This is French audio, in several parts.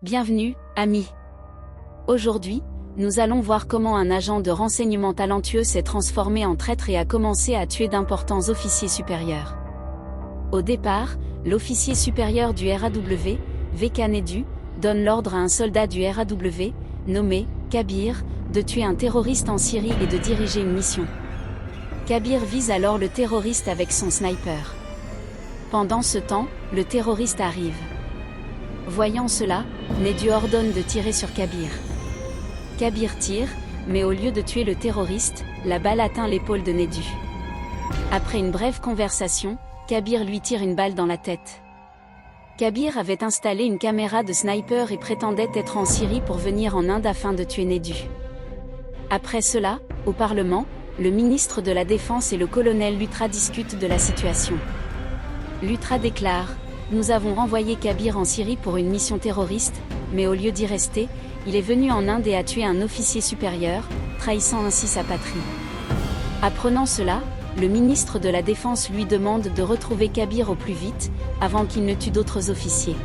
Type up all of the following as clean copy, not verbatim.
Bienvenue, amis. Aujourd'hui, nous allons voir comment un agent de renseignement talentueux s'est transformé en traître et a commencé à tuer d'importants officiers supérieurs. Au départ, l'officier supérieur du RAW, V.K. Nedu, donne l'ordre à un soldat du RAW, nommé Kabir, de tuer un terroriste en Syrie et de diriger une mission. Kabir vise alors le terroriste avec son sniper. Pendant ce temps, le terroriste arrive. Voyant cela, Nedu ordonne de tirer sur Kabir. Kabir tire, mais au lieu de tuer le terroriste, la balle atteint l'épaule de Nedu. Après une brève conversation, Kabir lui tire une balle dans la tête. Kabir avait installé une caméra de sniper et prétendait être en Syrie pour venir en Inde afin de tuer Nedu. Après cela, au Parlement, le ministre de la Défense et le colonel Lutra discutent de la situation. Lutra déclare: nous avons renvoyé Kabir en Syrie pour une mission terroriste, mais au lieu d'y rester, il est venu en Inde et a tué un officier supérieur, trahissant ainsi sa patrie. Apprenant cela, le ministre de la Défense lui demande de retrouver Kabir au plus vite, avant qu'il ne tue d'autres officiers.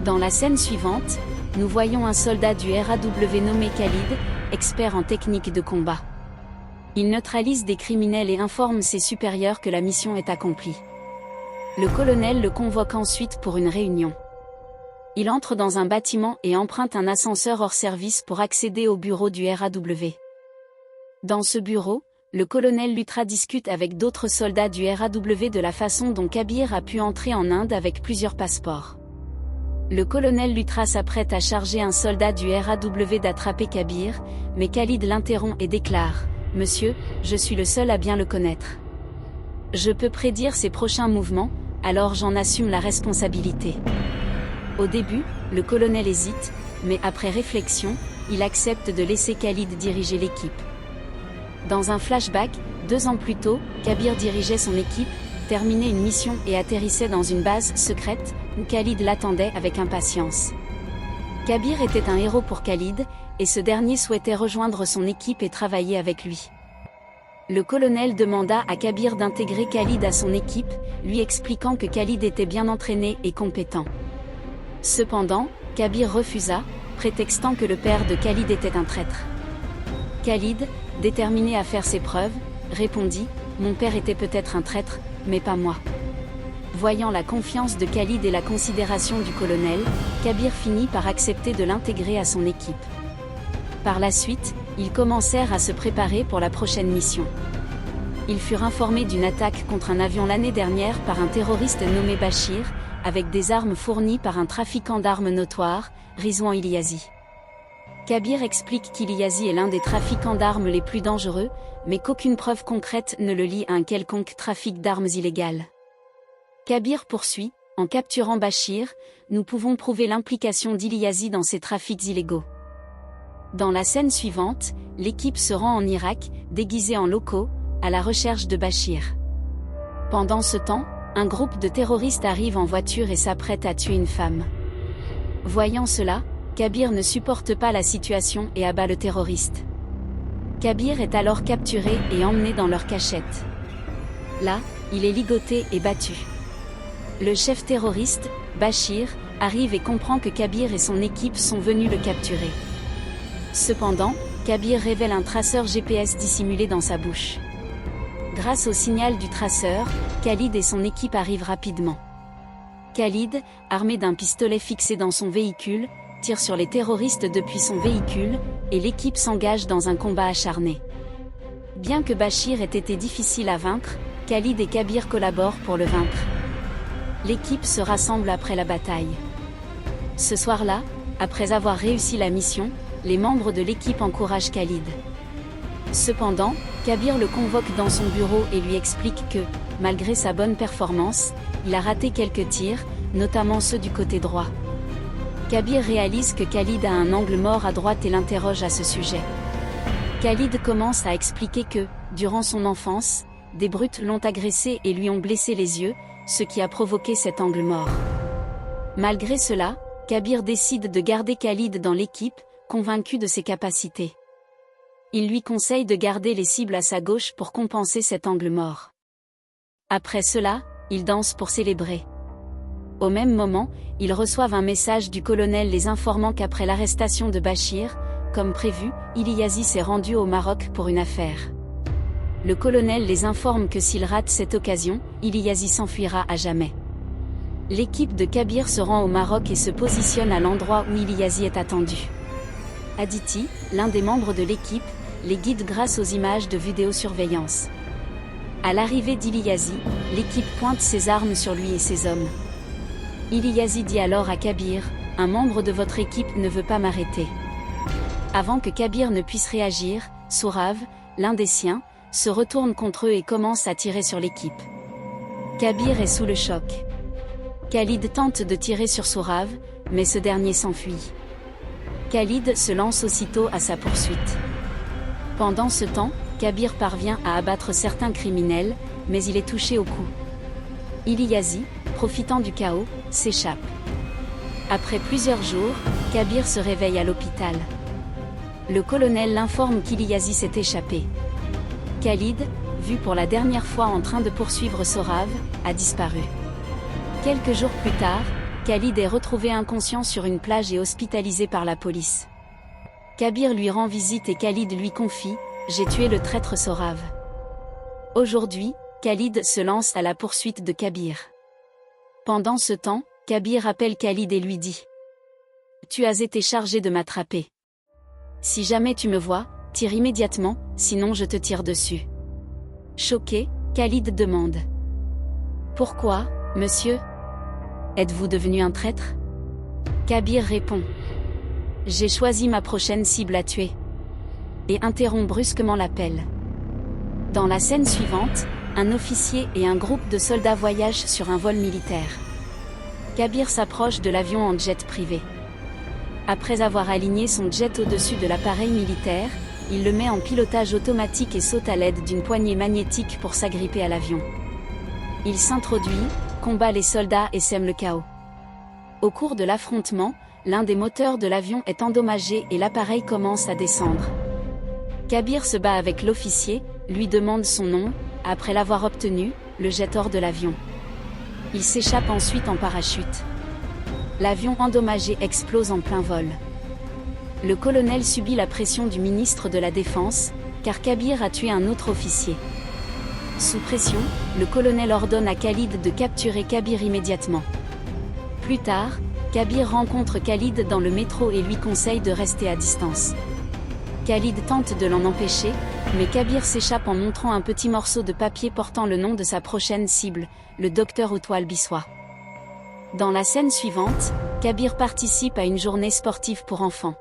Dans la scène suivante, nous voyons un soldat du RAW nommé Khalid, expert en technique de combat. Il neutralise des criminels et informe ses supérieurs que la mission est accomplie. Le colonel le convoque ensuite pour une réunion. Il entre dans un bâtiment et emprunte un ascenseur hors service pour accéder au bureau du RAW. Dans ce bureau, le colonel Lutra discute avec d'autres soldats du RAW de la façon dont Kabir a pu entrer en Inde avec plusieurs passeports. Le colonel Lutra s'apprête à charger un soldat du RAW d'attraper Kabir, mais Khalid l'interrompt et déclare: « Monsieur, je suis le seul à bien le connaître. Je peux prédire ses prochains mouvements, alors j'en assume la responsabilité. » Au début, le colonel hésite, mais après réflexion, il accepte de laisser Khalid diriger l'équipe. Dans un flashback, 2 ans plus tôt, Kabir dirigeait son équipe, terminait une mission et atterrissait dans une base secrète, où Khalid l'attendait avec impatience. Kabir était un héros pour Khalid, et ce dernier souhaitait rejoindre son équipe et travailler avec lui. Le colonel demanda à Kabir d'intégrer Khalid à son équipe, lui expliquant que Khalid était bien entraîné et compétent. Cependant, Kabir refusa, prétextant que le père de Khalid était un traître. Khalid, déterminé à faire ses preuves, répondit: « Mon père était peut-être un traître, mais pas moi. » Voyant la confiance de Khalid et la considération du colonel, Kabir finit par accepter de l'intégrer à son équipe. Par la suite, ils commencèrent à se préparer pour la prochaine mission. Ils furent informés d'une attaque contre un avion l'année dernière par un terroriste nommé Bachir, avec des armes fournies par un trafiquant d'armes notoire, Rizwan Ilyazi. Kabir explique qu'Ilyazi est l'un des trafiquants d'armes les plus dangereux, mais qu'aucune preuve concrète ne le lie à un quelconque trafic d'armes illégales. Kabir poursuit: « En capturant Bachir, nous pouvons prouver l'implication d'Ilyazi dans ces trafics illégaux. » Dans la scène suivante, l'équipe se rend en Irak, déguisée en locaux, à la recherche de Bachir. Pendant ce temps, un groupe de terroristes arrive en voiture et s'apprête à tuer une femme. Voyant cela, Kabir ne supporte pas la situation et abat le terroriste. Kabir est alors capturé et emmené dans leur cachette. Là, il est ligoté et battu. Le chef terroriste, Bachir, arrive et comprend que Kabir et son équipe sont venus le capturer. Cependant, Kabir révèle un traceur GPS dissimulé dans sa bouche. Grâce au signal du traceur, Khalid et son équipe arrivent rapidement. Khalid, armé d'un pistolet fixé dans son véhicule, tire sur les terroristes depuis son véhicule, et l'équipe s'engage dans un combat acharné. Bien que Bachir ait été difficile à vaincre, Khalid et Kabir collaborent pour le vaincre. L'équipe se rassemble après la bataille. Ce soir-là, après avoir réussi la mission, les membres de l'équipe encouragent Khalid. Cependant, Kabir le convoque dans son bureau et lui explique que, malgré sa bonne performance, il a raté quelques tirs, notamment ceux du côté droit. Kabir réalise que Khalid a un angle mort à droite et l'interroge à ce sujet. Khalid commence à expliquer que, durant son enfance, des brutes l'ont agressé et lui ont blessé les yeux, ce qui a provoqué cet angle mort. Malgré cela, Kabir décide de garder Khalid dans l'équipe, convaincu de ses capacités. Il lui conseille de garder les cibles à sa gauche pour compenser cet angle mort. Après cela, ils dansent pour célébrer. Au même moment, ils reçoivent un message du colonel les informant qu'après l'arrestation de Bachir, comme prévu, Iliazi s'est rendu au Maroc pour une affaire. Le colonel les informe que s'il rate cette occasion, Iliazi s'enfuira à jamais. L'équipe de Kabir se rend au Maroc et se positionne à l'endroit où Iliazi est attendu. Aditi, l'un des membres de l'équipe, les guide grâce aux images de vidéosurveillance. À l'arrivée d'Iliazi, l'équipe pointe ses armes sur lui et ses hommes. Iliazi dit alors à Kabir, « Un membre de votre équipe ne veut pas m'arrêter. » Avant que Kabir ne puisse réagir, Sourav, l'un des siens, se retourne contre eux et commence à tirer sur l'équipe. Kabir est sous le choc. Khalid tente de tirer sur Sourav, mais ce dernier s'enfuit. Khalid se lance aussitôt à sa poursuite. Pendant ce temps, Kabir parvient à abattre certains criminels, mais il est touché au cou. Iliazi, profitant du chaos, s'échappe. Après plusieurs jours, Kabir se réveille à l'hôpital. Le colonel l'informe qu'Iliazi s'est échappé. Khalid, vu pour la dernière fois en train de poursuivre Sourav, a disparu. Quelques jours plus tard, Khalid est retrouvé inconscient sur une plage et hospitalisé par la police. Kabir lui rend visite et Khalid lui confie « J'ai tué le traître Sourav ». Aujourd'hui, Khalid se lance à la poursuite de Kabir. Pendant ce temps, Kabir appelle Khalid et lui dit « Tu as été chargé de m'attraper. Si jamais tu me vois, tire immédiatement, sinon je te tire dessus. » Choqué, Khalid demande « Pourquoi, monsieur ? Êtes-vous devenu un traître ?» Kabir répond « J'ai choisi ma prochaine cible à tuer. » Et interrompt brusquement l'appel. Dans la scène suivante, un officier et un groupe de soldats voyagent sur un vol militaire. Kabir s'approche de l'avion en jet privé. Après avoir aligné son jet au-dessus de l'appareil militaire, il le met en pilotage automatique et saute à l'aide d'une poignée magnétique pour s'agripper à l'avion. Il s'introduit, combat les soldats et sème le chaos. Au cours de l'affrontement, l'un des moteurs de l'avion est endommagé et l'appareil commence à descendre. Kabir se bat avec l'officier, lui demande son nom, après l'avoir obtenu, le jette hors de l'avion. Il s'échappe ensuite en parachute. L'avion endommagé explose en plein vol. Le colonel subit la pression du ministre de la Défense, car Kabir a tué un autre officier. Sous pression, le colonel ordonne à Khalid de capturer Kabir immédiatement. Plus tard, Kabir rencontre Khalid dans le métro et lui conseille de rester à distance. Khalid tente de l'en empêcher, mais Kabir s'échappe en montrant un petit morceau de papier portant le nom de sa prochaine cible, le docteur Outwal Biswa. Dans la scène suivante, Kabir participe à une journée sportive pour enfants.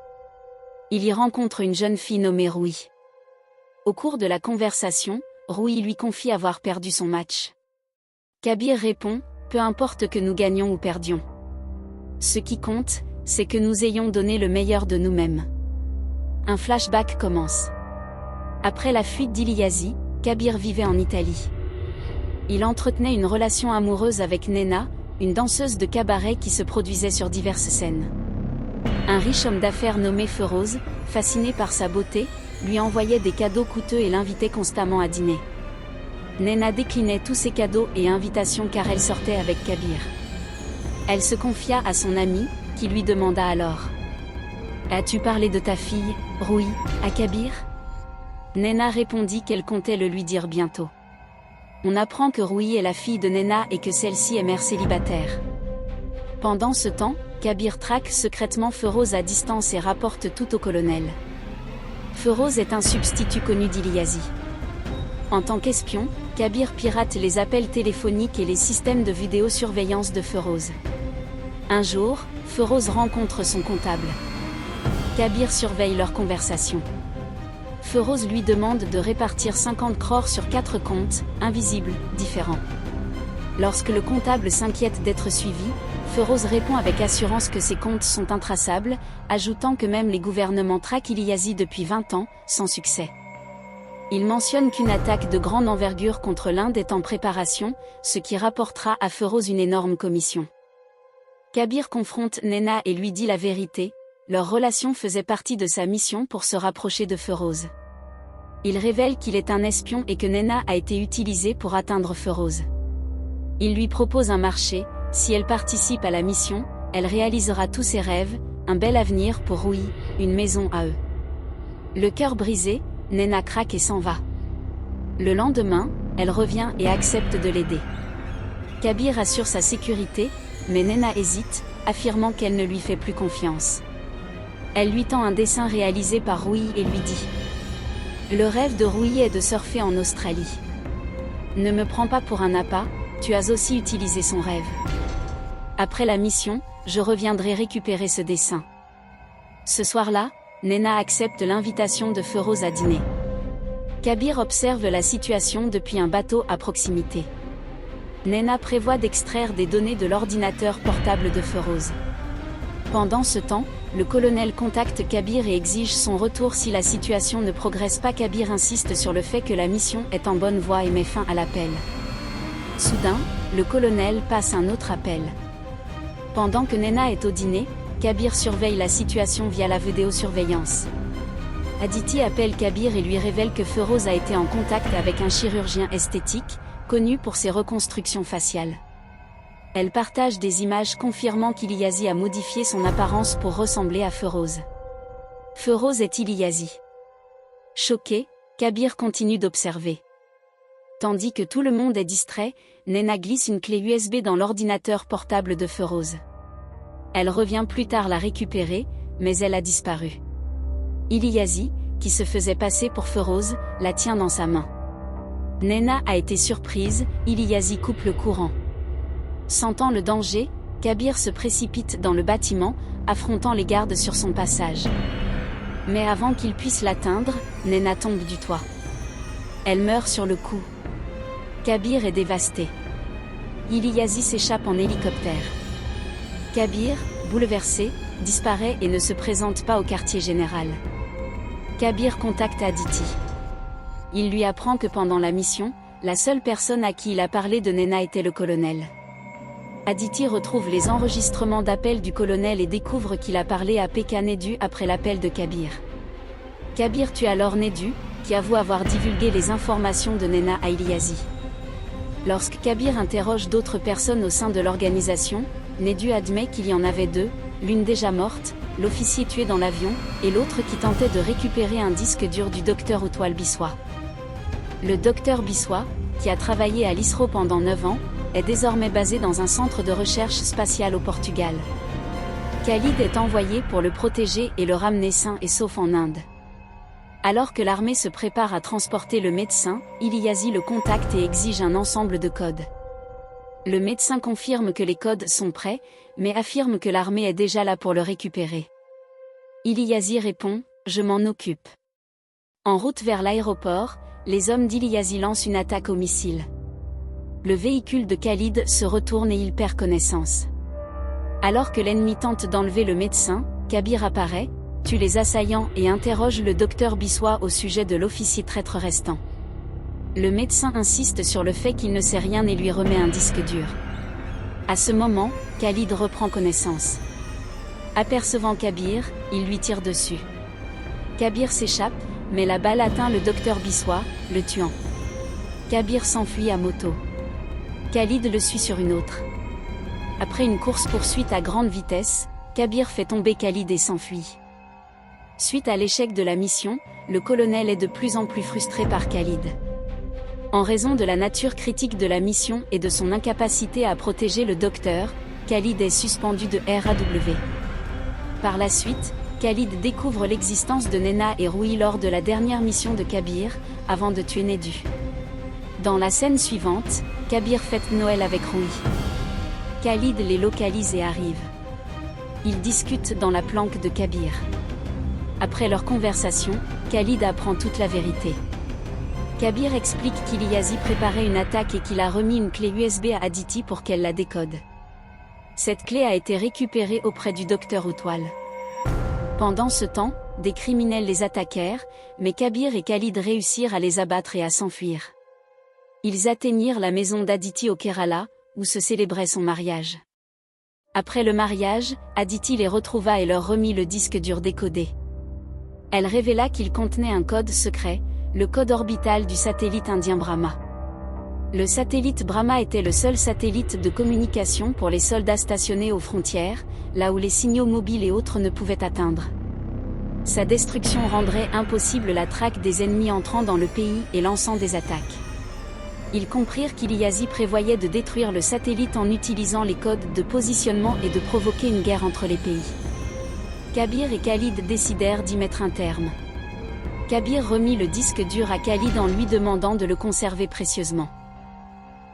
Il y rencontre une jeune fille nommée Roui. Au cours de la conversation, Roui lui confie avoir perdu son match. Kabir répond « Peu importe que nous gagnions ou perdions. Ce qui compte, c'est que nous ayons donné le meilleur de nous-mêmes. » Un flashback commence. Après la fuite d'Iliazi, Kabir vivait en Italie. Il entretenait une relation amoureuse avec Nena, une danseuse de cabaret qui se produisait sur diverses scènes. Un riche homme d'affaires nommé Feroz, fasciné par sa beauté, lui envoyait des cadeaux coûteux et l'invitait constamment à dîner. Nena déclinait tous ces cadeaux et invitations car elle sortait avec Kabir. Elle se confia à son ami, qui lui demanda alors « As-tu parlé de ta fille, Roui, à Kabir ?» Nena répondit qu'elle comptait le lui dire bientôt. On apprend que Roui est la fille de Nena et que celle-ci est mère célibataire. Pendant ce temps, Kabir traque secrètement Feroz à distance et rapporte tout au colonel. Feroz est un substitut connu d'Iliazi. En tant qu'espion, Kabir pirate les appels téléphoniques et les systèmes de vidéosurveillance de Feroz. Un jour, Feroz rencontre son comptable. Kabir surveille leur conversation. Feroz lui demande de répartir 50 crores sur 4 comptes, invisibles, différents. Lorsque le comptable s'inquiète d'être suivi, Feroz répond avec assurance que ses comptes sont intraçables, ajoutant que même les gouvernements traquent Iliazi depuis 20 ans, sans succès. Il mentionne qu'une attaque de grande envergure contre l'Inde est en préparation, ce qui rapportera à Feroz une énorme commission. Kabir confronte Nena et lui dit la vérité, leur relation faisait partie de sa mission pour se rapprocher de Feroz. Il révèle qu'il est un espion et que Nena a été utilisée pour atteindre Feroz. Il lui propose un marché, Si elle participe à la mission, elle réalisera tous ses rêves, un bel avenir pour Rui, une maison à eux. Le cœur brisé, Nena craque et s'en va. Le lendemain, elle revient et accepte de l'aider. Kabir assure sa sécurité, mais Nena hésite, affirmant qu'elle ne lui fait plus confiance. Elle lui tend un dessin réalisé par Rui et lui dit « Le rêve de Rui est de surfer en Australie. Ne me prends pas pour un appât, tu as aussi utilisé son rêve. Après la mission, je reviendrai récupérer ce dessin. » Ce soir-là, Nena accepte l'invitation de Feroz à dîner. Kabir observe la situation depuis un bateau à proximité. Nena prévoit d'extraire des données de l'ordinateur portable de Feroz. Pendant ce temps, le colonel contacte Kabir et exige son retour si la situation ne progresse pas. Kabir insiste sur le fait que la mission est en bonne voie et met fin à l'appel. Soudain, le colonel passe un autre appel. Pendant que Nena est au dîner, Kabir surveille la situation via la vidéosurveillance. Aditi appelle Kabir et lui révèle que Feroz a été en contact avec un chirurgien esthétique, connu pour ses reconstructions faciales. Elle partage des images confirmant qu'Iliazi a modifié son apparence pour ressembler à Feroz. Feroz est Iliazi. Choqué, Kabir continue d'observer. Tandis que tout le monde est distrait, Nena glisse une clé USB dans l'ordinateur portable de Feroz. Elle revient plus tard la récupérer, mais elle a disparu. Iliazi, qui se faisait passer pour Feroz, la tient dans sa main. Nena a été surprise, Iliazi coupe le courant. Sentant le danger, Kabir se précipite dans le bâtiment, affrontant les gardes sur son passage. Mais avant qu'il puisse l'atteindre, Nena tombe du toit. Elle meurt sur le coup. Kabir est dévasté. Iliazi s'échappe en hélicoptère. Kabir, bouleversé, disparaît et ne se présente pas au quartier général. Kabir contacte Aditi. Il lui apprend que pendant la mission, la seule personne à qui il a parlé de Nena était le colonel. Aditi retrouve les enregistrements d'appels du colonel et découvre qu'il a parlé à Pekka Nedu après l'appel de Kabir. Kabir tue alors Nedu, qui avoue avoir divulgué les informations de Nena à Iliazi. Lorsque Kabir interroge d'autres personnes au sein de l'organisation, Nedu admet qu'il y en avait deux, l'une déjà morte, l'officier tué dans l'avion, et l'autre qui tentait de récupérer un disque dur du docteur Outwal Biswa. Le docteur Biswa, qui a travaillé à l'ISRO pendant 9 ans, est désormais basé dans un centre de recherche spatiale au Portugal. Khalid est envoyé pour le protéger et le ramener sain et sauf en Inde. Alors que l'armée se prépare à transporter le médecin, Iliazi le contacte et exige un ensemble de codes. Le médecin confirme que les codes sont prêts, mais affirme que l'armée est déjà là pour le récupérer. Iliazi répond « Je m'en occupe ». En route vers l'aéroport, les hommes d'Iliazi lancent une attaque au missile. Le véhicule de Khalid se retourne et il perd connaissance. Alors que l'ennemi tente d'enlever le médecin, Kabir apparaît, tue les assaillants et interroge le docteur Biswa au sujet de l'officier traître restant. Le médecin insiste sur le fait qu'il ne sait rien et lui remet un disque dur. À ce moment, Khalid reprend connaissance. Apercevant Kabir, il lui tire dessus. Kabir s'échappe, mais la balle atteint le docteur Biswa, le tuant. Kabir s'enfuit à moto. Khalid le suit sur une autre. Après une course-poursuite à grande vitesse, Kabir fait tomber Khalid et s'enfuit. Suite à l'échec de la mission, le colonel est de plus en plus frustré par Khalid. En raison de la nature critique de la mission et de son incapacité à protéger le docteur, Khalid est suspendu de RAW. Par la suite, Khalid découvre l'existence de Nena et Rui lors de la dernière mission de Kabir, avant de tuer Nedu. Dans la scène suivante, Kabir fête Noël avec Rui. Khalid les localise et arrive. Ils discutent dans la planque de Kabir. Après leur conversation, Khalid apprend toute la vérité. Kabir explique qu'Iliazi préparait une attaque et qu'il a remis une clé USB à Aditi pour qu'elle la décode. Cette clé a été récupérée auprès du docteur Outwal. Pendant ce temps, des criminels les attaquèrent, mais Kabir et Khalid réussirent à les abattre et à s'enfuir. Ils atteignirent la maison d'Aditi au Kerala, où se célébrait son mariage. Après le mariage, Aditi les retrouva et leur remit le disque dur décodé. Elle révéla qu'il contenait un code secret, le code orbital du satellite indien Brahma. Le satellite Brahma était le seul satellite de communication pour les soldats stationnés aux frontières, là où les signaux mobiles et autres ne pouvaient atteindre. Sa destruction rendrait impossible la traque des ennemis entrant dans le pays et lançant des attaques. Ils comprirent qu'Iliasi prévoyait de détruire le satellite en utilisant les codes de positionnement et de provoquer une guerre entre les pays. Kabir et Khalid décidèrent d'y mettre un terme. Kabir remit le disque dur à Khalid en lui demandant de le conserver précieusement.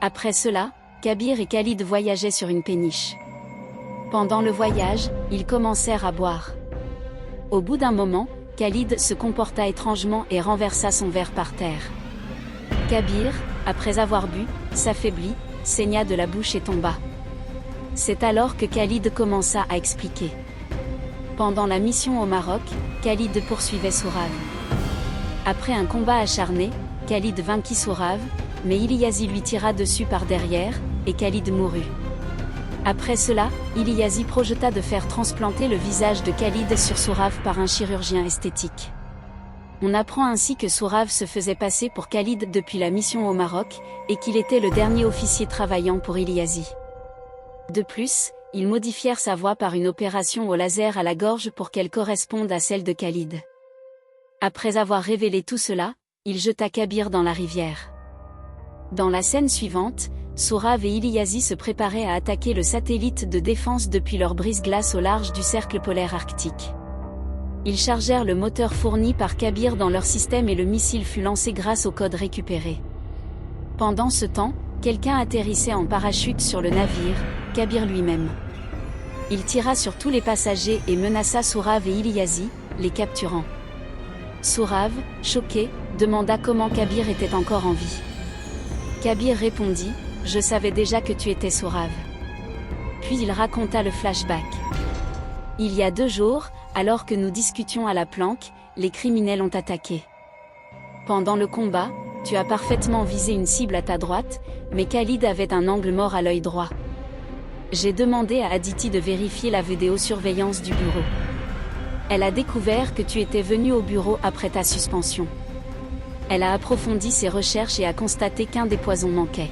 Après cela, Kabir et Khalid voyageaient sur une péniche. Pendant le voyage, ils commencèrent à boire. Au bout d'un moment, Khalid se comporta étrangement et renversa son verre par terre. Kabir, après avoir bu, s'affaiblit, saigna de la bouche et tomba. C'est alors que Khalid commença à expliquer. Pendant la mission au Maroc, Khalid poursuivait Sourav. Après un combat acharné, Khalid vainquit Sourav, mais Iliasi lui tira dessus par derrière, et Khalid mourut. Après cela, Iliasi projeta de faire transplanter le visage de Khalid sur Sourav par un chirurgien esthétique. On apprend ainsi que Sourav se faisait passer pour Khalid depuis la mission au Maroc, et qu'il était le dernier officier travaillant pour Iliasi. De plus, ils modifièrent sa voix par une opération au laser à la gorge pour qu'elle corresponde à celle de Khalid. Après avoir révélé tout cela, il jeta Kabir dans la rivière. Dans la scène suivante, Sourav et Iliasi se préparaient à attaquer le satellite de défense depuis leur brise-glace au large du cercle polaire arctique. Ils chargèrent le moteur fourni par Kabir dans leur système et le missile fut lancé grâce au code récupéré. Pendant ce temps, quelqu'un atterrissait en parachute sur le navire, Kabir lui-même. Il tira sur tous les passagers et menaça Sourav et Iliasi, les capturant. Sourav, choqué, demanda comment Kabir était encore en vie. Kabir répondit, « Je savais déjà que tu étais Sourav. » Puis il raconta le flashback. « Il y a 2 jours, alors que nous discutions à la planque, les criminels ont attaqué. Pendant le combat, tu as parfaitement visé une cible à ta droite, mais Khalid avait un angle mort à l'œil droit. J'ai demandé à Aditi de vérifier la vidéosurveillance du bureau. Elle a découvert que tu étais venu au bureau après ta suspension. Elle a approfondi ses recherches et a constaté qu'un des poisons manquait.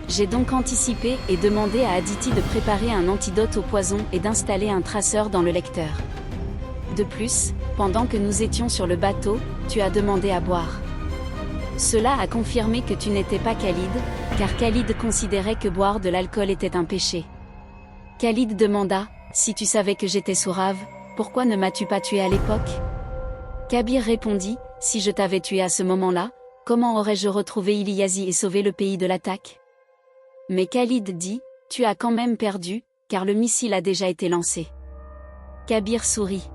J'ai donc anticipé et demandé à Aditi de préparer un antidote au poison et d'installer un traceur dans le lecteur. De plus, pendant que nous étions sur le bateau, tu as demandé à boire. Cela a confirmé que tu n'étais pas Khalid, car Khalid considérait que boire de l'alcool était un péché. Khalid demanda, « Si tu savais que j'étais Sourav, pourquoi ne m'as-tu pas tué à l'époque ?» Kabir répondit, « Si je t'avais tué à ce moment-là, comment aurais-je retrouvé Iliasi et sauvé le pays de l'attaque ?» Mais Khalid dit, « Tu as quand même perdu, car le missile a déjà été lancé. » Kabir sourit.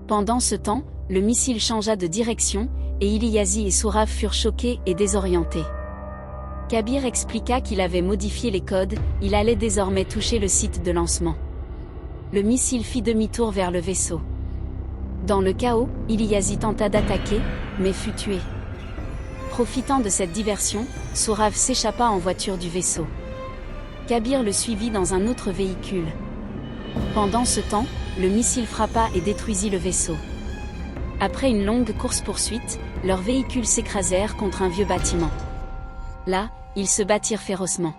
Pendant ce temps, le missile changea de direction, et Iliasi et Sourav furent choqués et désorientés. Kabir expliqua qu'il avait modifié les codes, il allait désormais toucher le site de lancement. Le missile fit demi-tour vers le vaisseau. Dans le chaos, Iliasi tenta d'attaquer, mais fut tué. Profitant de cette diversion, Sourav s'échappa en voiture du vaisseau. Kabir le suivit dans un autre véhicule. Pendant ce temps, le missile frappa et détruisit le vaisseau. Après une longue course-poursuite, leurs véhicules s'écrasèrent contre un vieux bâtiment. Là, ils se battirent férocement.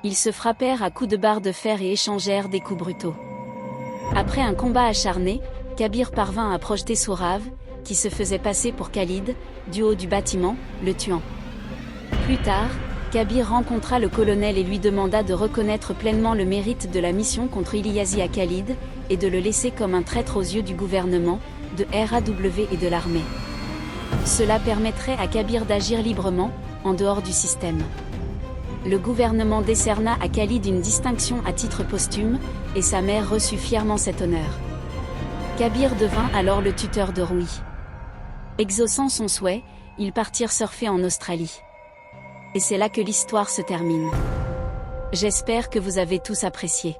Ils se frappèrent à coups de barre de fer et échangèrent des coups brutaux. Après un combat acharné, Kabir parvint à projeter Sourav, qui se faisait passer pour Khalid, du haut du bâtiment, le tuant. Plus tard, Kabir rencontra le colonel et lui demanda de reconnaître pleinement le mérite de la mission contre Iliasi à Khalid, et de le laisser comme un traître aux yeux du gouvernement, de RAW et de l'armée. Cela permettrait à Kabir d'agir librement, en dehors du système. Le gouvernement décerna à Khalid une distinction à titre posthume, et sa mère reçut fièrement cet honneur. Kabir devint alors le tuteur de Rui. Exaucant son souhait, ils partirent surfer en Australie. Et c'est là que l'histoire se termine. J'espère que vous avez tous apprécié.